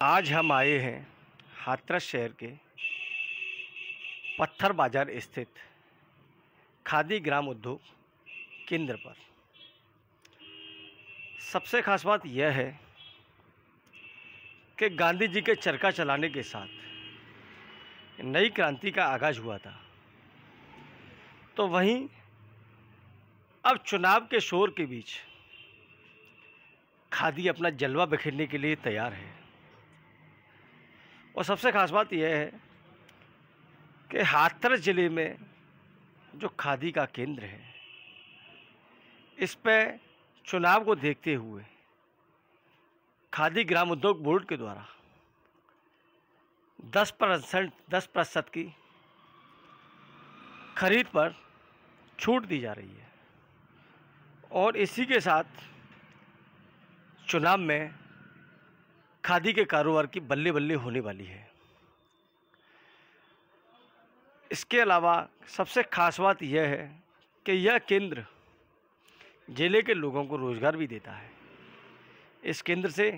आज हम आए हैं हाथरस शहर के पत्थर बाजार स्थित खादी ग्राम उद्योग केंद्र पर। सबसे खास बात यह है कि गांधी जी के चरखा चलाने के साथ नई क्रांति का आगाज हुआ था, तो वहीं अब चुनाव के शोर के बीच खादी अपना जलवा बिखेरने के लिए तैयार है। और सबसे खास बात यह है कि हाथरस ज़िले में जो खादी का केंद्र है, इस पर चुनाव को देखते हुए खादी ग्राम उद्योग बोर्ड के द्वारा 10% की खरीद पर छूट दी जा रही है और इसी के साथ चुनाव में खादी के कारोबार की बल्ले बल्ले होने वाली है। इसके अलावा सबसे खास बात यह है कि यह केंद्र जिले के लोगों को रोज़गार भी देता है। इस केंद्र से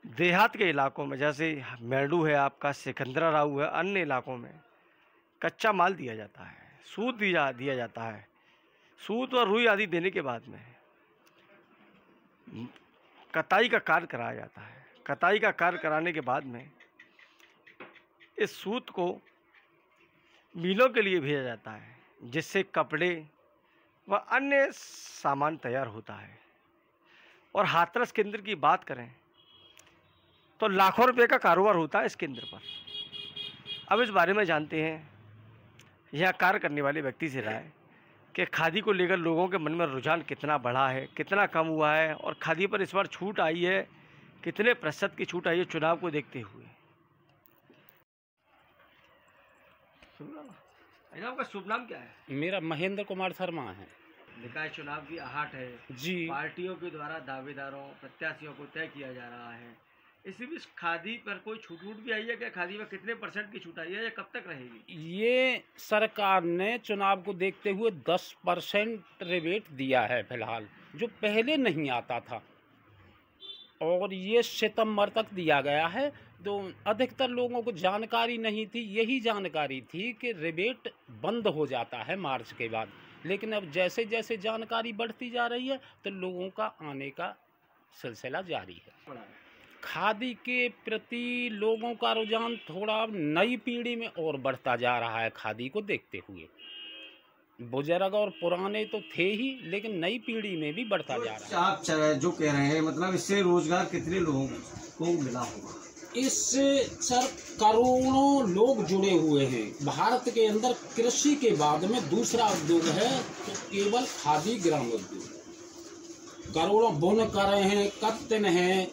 देहात के इलाकों में, जैसे मेरडू है, आपका सिकंदरा राऊ है, अन्य इलाकों में कच्चा माल दिया जाता है, सूत दिया जाता है। सूत और रुई आदि देने के बाद में कताई का कार्य कराया जाता है। कताई का कार्य कराने के बाद में इस सूत को मिलों के लिए भेजा जाता है, जिससे कपड़े व अन्य सामान तैयार होता है। और हाथरस केंद्र की बात करें तो लाखों रुपए का कारोबार होता है इस केंद्र पर। अब इस बारे में जानते हैं यह कार्य करने वाले व्यक्ति से राय कि खादी को लेकर लोगों के मन में रुझान कितना बढ़ा है, कितना कम हुआ है, और खादी पर इस बार छूट आई है, कितने प्रतिशत की छूट आई है चुनाव को देखते हुए। आपका शुभ नाम क्या है? मेरा महेंद्र कुमार शर्मा है। निकाय चुनाव की आहट है जी। पार्टियों के द्वारा दावेदारों प्रत्याशियों को तय किया जा रहा है। इसी बीच खादी पर कोई छूट भी आई है क्या? खादी पर कितने % की छूट आई है या कब तक रहेगी? ये सरकार ने चुनाव को देखते हुए 10% रिबेट दिया है फिलहाल, जो पहले नहीं आता था, और ये सितंबर तक दिया गया है। तो अधिकतर लोगों को जानकारी नहीं थी, यही जानकारी थी कि रिबेट बंद हो जाता है मार्च के बाद। लेकिन अब जैसे जैसे जानकारी बढ़ती जा रही है तो लोगों का आने का सिलसिला जारी है। खादी के प्रति लोगों का रुझान थोड़ा नई पीढ़ी में और बढ़ता जा रहा है। खादी को देखते हुए बुजुर्ग और पुराने तो थे ही, लेकिन नई पीढ़ी में भी बढ़ता जा रहा है। आप जो कह रहे हैं, मतलब इससे रोजगार कितने लोगों को मिला होगा? इससे सर करोड़ों लोग जुड़े हुए हैं। भारत के अंदर कृषि के बाद में दूसरा उद्योग है तो केवल खादी ग्राम उद्योग। करोड़ों बुनकर हैं, कत्तन हैं,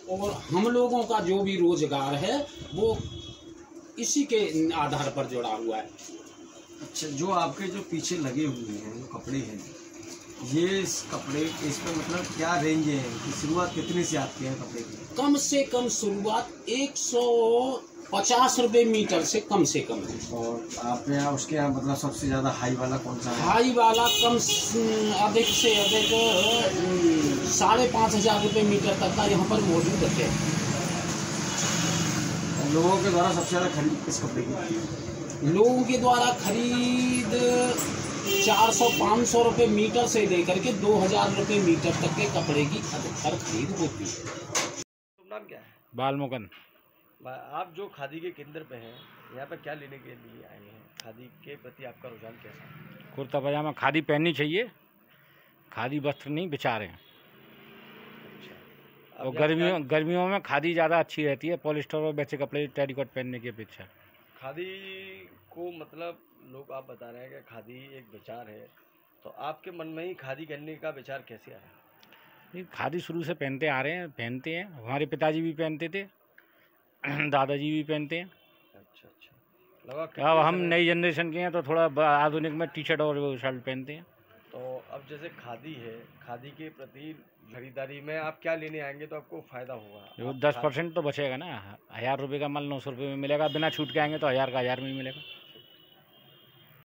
और हम लोगों का जो भी रोजगार है वो इसी के आधार पर जुड़ा हुआ है। अच्छा, जो आपके जो पीछे लगे हुए हैं जो कपड़े हैं, ये इस पर मतलब क्या रेंज है कि शुरुआत कितने से आती है कपड़े की? कम से कम शुरुआत 150 रुपये मीटर से कम है। और आपके यहाँ उसके यहाँ मतलब सबसे ज़्यादा हाई वाला कौन सा है? हाई वाला अधिक से अधिक 5,500 रुपये मीटर तक का यहाँ पर मौजूद है। लोगों के द्वारा सबसे ज़्यादा खरीद किस कपड़े की? लोगों के द्वारा खरीद 400-500 रुपये मीटर से लेकर के 2,000 रुपये मीटर तक के कपड़े की अधिकतर खरीद होती है। नाम क्या है? बालमुकन। आप जो खादी के केंद्र पे हैं, यहाँ पे क्या लेने के लिए आए हैं? खादी के प्रति आपका रुझान कैसा है? कुर्ता पजामा खादी पहननी चाहिए, खादी वस्त्र नहीं बेचा रहे हैं। अच्छा, और गर्मियों में खादी ज़्यादा अच्छी रहती है पॉलिस्टर और वैसे कपड़े टेरिकॉट पहनने की अपेक्षा। खादी को मतलब लोग आप बता रहे हैं कि खादी एक विचार है, तो आपके मन में ही खादी करने का विचार कैसे आया? नहीं, खादी शुरू से पहनते आ रहे हैं, पहनते हैं। हमारे पिताजी भी पहनते थे, दादाजी भी पहनते हैं। अच्छा। लगा अब हम नई जनरेशन के हैं तो थोड़ा आधुनिक में टी शर्ट और शर्ट पहनते हैं। तो अब जैसे खादी है, खादी के प्रति खरीदारी में आप क्या लेने आएंगे तो आपको फ़ायदा होगा? 10% तो बचेगा ना। 1,000 रुपये का माल 900 रुपये में मिलेगा, बिना छूट के आएंगे तो 1,000 का 1,000 में ही मिलेगा।